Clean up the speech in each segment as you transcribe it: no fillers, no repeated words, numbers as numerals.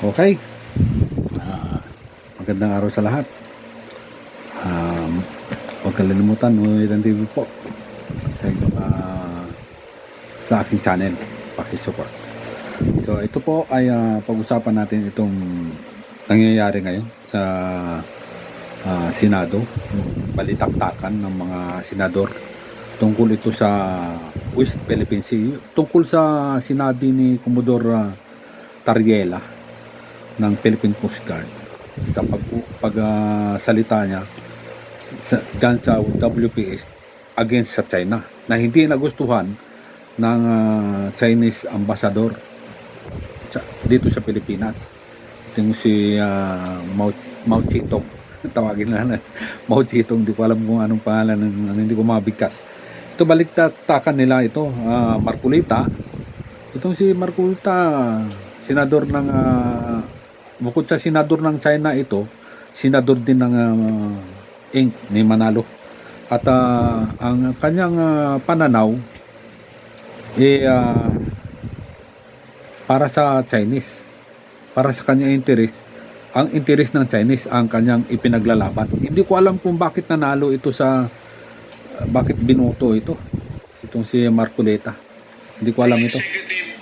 Okay. Ah, Magandang araw sa lahat. Huwag kalimutan, Nuetan TV po sa inyong sa aking channel. Pakisupport. So ito po ay pag-usapan natin itong nangyayari ngayon sa Senado, balitaktakan ng mga senador tungkol ito sa West Philippine Sea, tungkol sa sinabi ni Commodore Tariela ng Philippine Coast Guard sa pagsalita niya dyan sa WPS against sa China na hindi nagustuhan ng Chinese ambassador dito sa Pilipinas. Itong si Mao Zedong, tawagin na Mao Zedong, hindi ko alam kung anong pangalan, hindi ko mabigkas. Ito baliktatakan nila ito, Marcolita. Itong si Marcolita, senador ng bukod sa senador ng China ito, senador din ng Inc. ni Manalo. At ang kanyang pananaw para sa Chinese, para sa kanyang interes, ang interes ng Chinese ang kanyang ipinaglalaban. Hindi ko alam kung bakit nanalo ito bakit binoto ito, itong si Marcolita. Hindi ko alam ito. Executive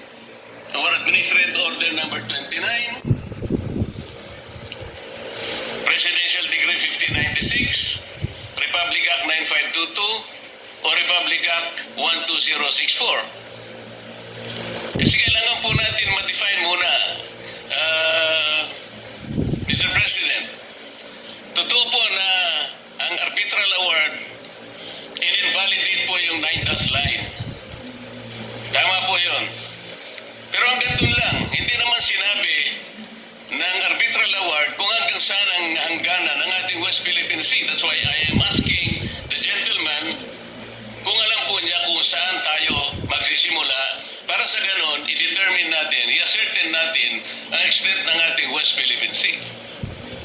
or Administrative Order number 29, Presidential Decree 1596, Republic Act 9522, o Republic Act 12064. Kasi kailangan po natin ma-define muna, Mr. President. Totoo po na ang arbitral award in-invalidate po yung 9-dash line. Tama po yun. Pero hanggang doon lang, hindi naman sinabi ng arbitral award kung hanggang saan ang hangganan ng ating West Philippine Sea. That's why I am asking the gentleman kung alam po niya kung saan tayo magsisimula para sa ganon, i-determine natin, i-ascertain natin ang extent ng ating West Philippine Sea.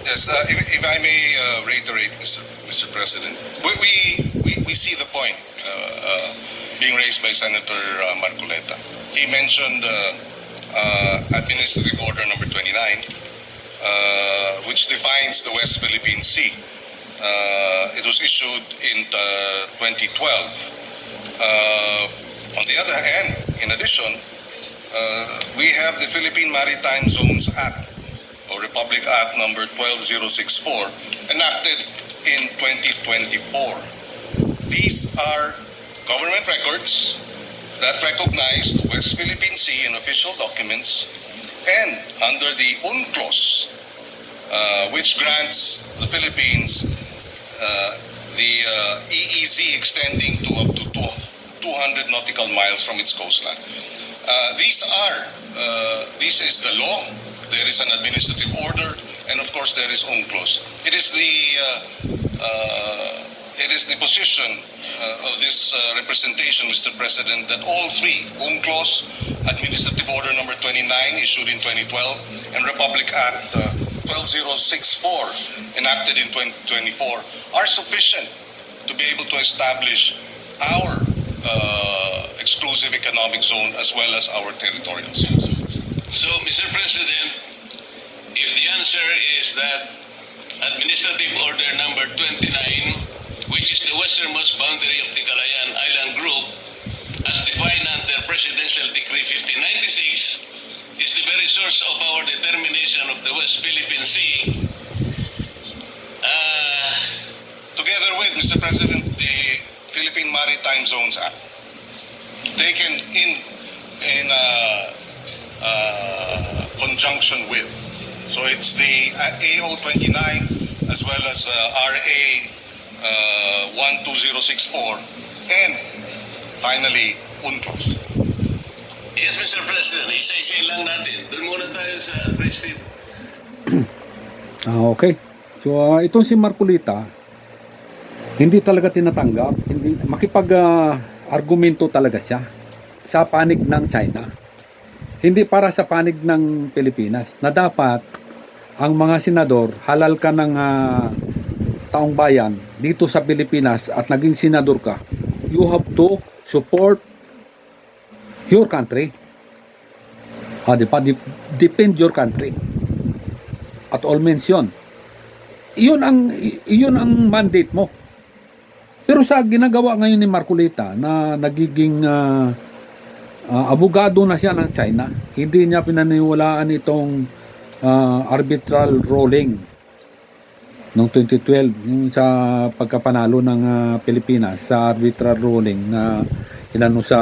Yes, if I may reiterate, Mr. President, we see the point being raised by Senator Marcoleta. He mentioned Administrative Order number 29, which defines the West Philippine Sea. It was issued in 2012. On the other hand, in addition, we have the Philippine Maritime Zones Act, or Republic Act number 12064, enacted in 2024. These are government records that recognize the West Philippine Sea in official documents, and under the UNCLOS, which grants the Philippines the EEZ extending to up to 200 nautical miles from its coastline. This is the law. There is an administrative order, and of course there is UNCLOS. It is the position of this representation, Mr. President, that all three, UNCLOS, Administrative Order number 29 issued in 2012, and Republic Act 12064 enacted in 2024, are sufficient to be able to establish our exclusive economic zone as well as our territorial zones. So, Mr. President, if the answer is that Administrative Order number 29, which is the westernmost boundary of the Calayan Island Group, as defined under Presidential Decree 1596, is the very source of our determination of the West Philippine Sea, Together with, Mr. President, the Philippine Maritime Zones Act, taken in conjunction with. So it's the AO 29 as well as RA 12064, and finally UNCLOS. yes, Mr. President, isa-isa lang natin. Doon muna tayo sa administrative. Okay. So itong si Marcolita, hindi talaga tinatanggap, hindi makipag-argumento talaga siya sa panig ng China. Hindi para sa panig ng Pilipinas na dapat ang mga senador, halal ka ng taong bayan dito sa Pilipinas at naging senador ka, you have to support your country. Defend your country. at all mention. Iyon ang mandate mo. Pero sa ginagawa ngayon ni Marcolita na nagiging abogado na siya ng China, hindi niya pinaniwalaan itong arbitral ruling noong 2012 yung sa pagkapanalo ng Pilipinas sa arbitral ruling na inano sa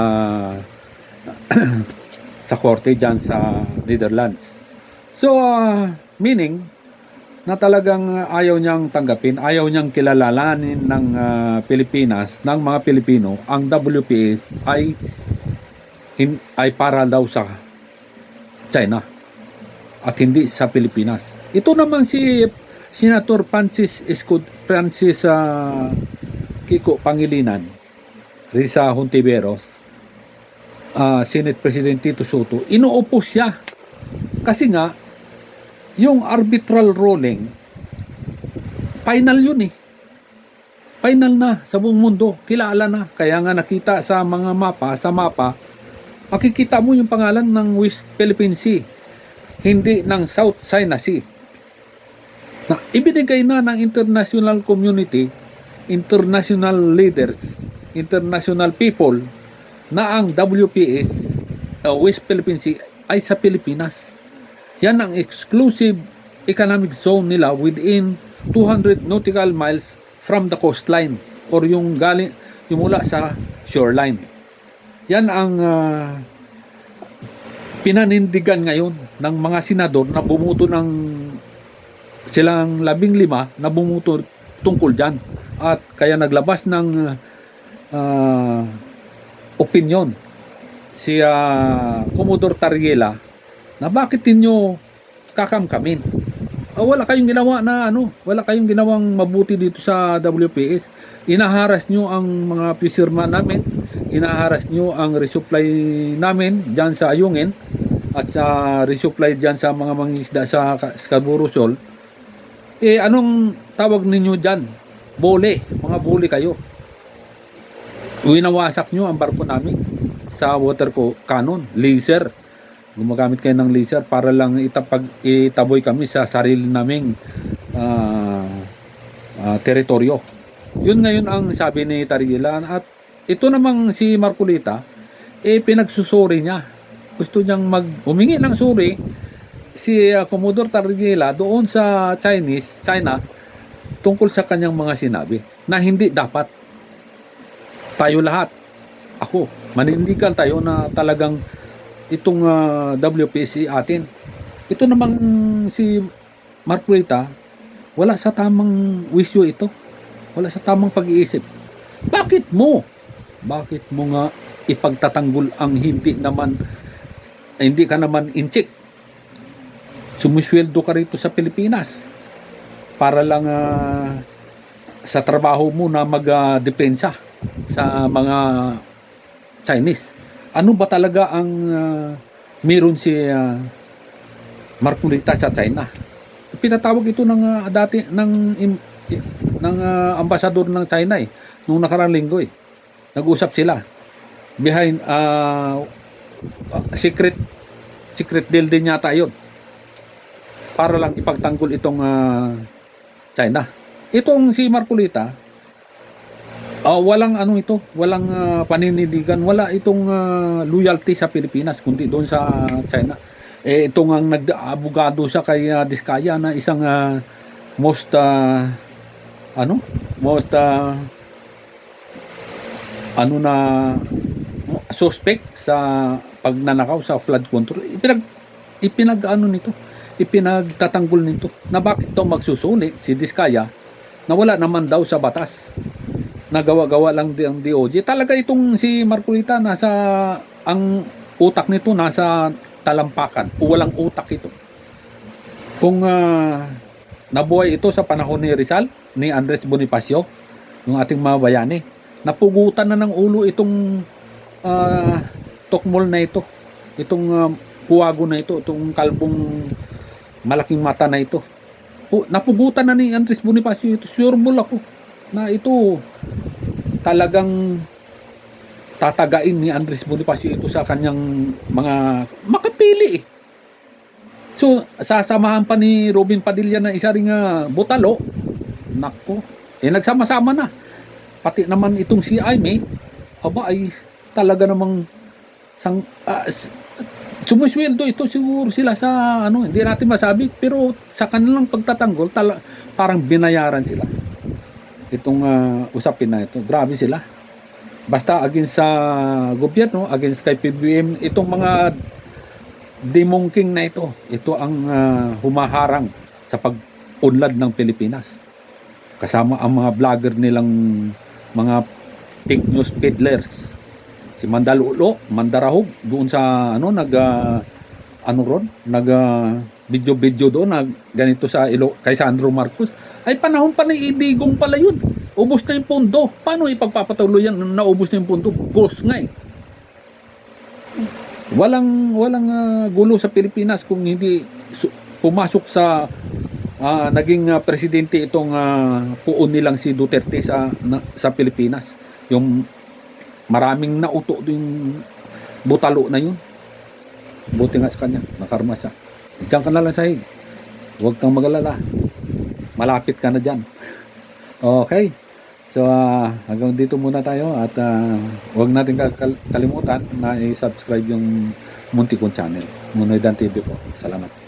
sa korte dyan sa Netherlands. So meaning na talagang ayaw niyang tanggapin, ayaw niyang kilalanin ng Pilipinas, ng mga Pilipino, ang WPS ay para daw sa China at hindi sa Pilipinas. Ito naman si Senator Francis Kiko Pangilinan, Risa Hontiveros, Senate President Tito Soto, inuupo siya kasi nga yung arbitral ruling final yun final na sa buong mundo, kilala na, kaya nga nakita sa mga mapa, makikita mo yung pangalan ng West Philippine Sea, hindi ng South China Sea, na ibinigay na ng international community, international leaders, international people na ang WPS West Philippine Sea ay sa Pilipinas. Yan ang exclusive economic zone nila within 200 nautical miles from the coastline or yung mula sa shoreline. Yan ang pinanindigan ngayon ng mga senador na bumuto ng silang 15 na bumuto tungkol dyan. At kaya naglabas ng opinion si Commodore Tariela na bakit ninyo kakamkamin? Wala kayong ginawa na wala kayong ginawang mabuti dito sa WPS. Inaharas nyo ang mga fisherman namin, inaharas nyo ang resupply namin dyan sa Ayungin at sa resupply dyan sa mga mangingisda sa Scarborough Shoal. Anong tawag ninyo dyan? Bole, mga bole kayo. Winawasak nyo ang barko namin sa water cannon, laser. Gumagamit kayo ng laser para lang itaboy kami sa sarili naming teritoryo. Yun ngayon ang sabi ni Tariela. At ito namang si Marcolita, pinagsusuri niya. Gusto niyang humingi ng suri si Commodore Tariela doon sa China tungkol sa kanyang mga sinabi na hindi dapat. Tayo lahat, ako, manindigan tayo na talagang itong WPC atin. Ito namang si Marcolita, wala sa tamang wisyo ito. Wala sa tamang pag-iisip. Bakit mo nga ipagtatanggol ang hindi ka naman inchik? Sumisweldo ka rito sa Pilipinas para lang sa trabaho mo na magdepensa sa mga Chinese. Ano ba talaga ang meron si Marcolita sa China? Pinatawag ito ng dati ng ambasador ng China nung nakaraang linggo Nag-usap sila behind secret deal din yata yun para lang ipagtanggol itong China. Itong si Marcolita, walang walang panindigan, wala itong loyalty sa Pilipinas kundi doon sa China. Itong ang nag-abogado siya kay Diskaya na isang most suspect sa pagnanakaw sa flood control. Ipinagtatanggol nito na bakit daw magsusuli si Diskaya na wala naman daw sa batas. Nagawa-gawa lang ang DOJ. Talaga itong si Marcolita ang utak nito nasa talampakan o walang utak ito. Kung nabuhay ito sa panahon ni Rizal, ni Andres Bonifacio, yung ating mga bayani, napugutan na ng ulo itong tokmol na ito, itong puwago na ito, itong kalbong malaking mata na ito. Napugutan na ni Andres Bonifacio ito. Sureball ako na ito talagang tatagain ni Andres Bonifacio ito sa kanyang mga makapili So sasamahan pa ni Robin Padilla na isa ring butalo. Nako, nagsama-sama na. Pati naman itong si Aimee, aba ay talaga namang sumusweldo ito siguro sila sa hindi natin masabi, pero sa kanilang pagtatanggol parang binayaran sila itong usapin na ito. Grabe sila, basta against sa gobyerno, against kay PBBM, itong mga demongking na ito ang humaharang sa pag-unlad ng Pilipinas, kasama ang mga vlogger nilang mga fake news peddlers. Si Mandalulo, Mandarahog doon sa video doon na ganito sa kay Sandro Marcos, ay panahon pa ni Idigong pala yun. Ubos na yung pondo. Paano ipagpapatuloy yan? Naubos na yung pondo. Ghost nga eh. Walang gulo sa Pilipinas kung hindi pumasok sa naging presidente itong puon nilang si Duterte sa Pilipinas. Yung maraming nauto yung butalo na yun. Buti nga sa kanya, nakarma siya. Diyan ka na lang sahig. Huwag kang mag-alala. Malapit ka na dyan. Okay. So hanggang dito muna tayo at huwag natin kalimutan na i-subscribe yung Muntikon channel. Munoy Dan TV po. Salamat.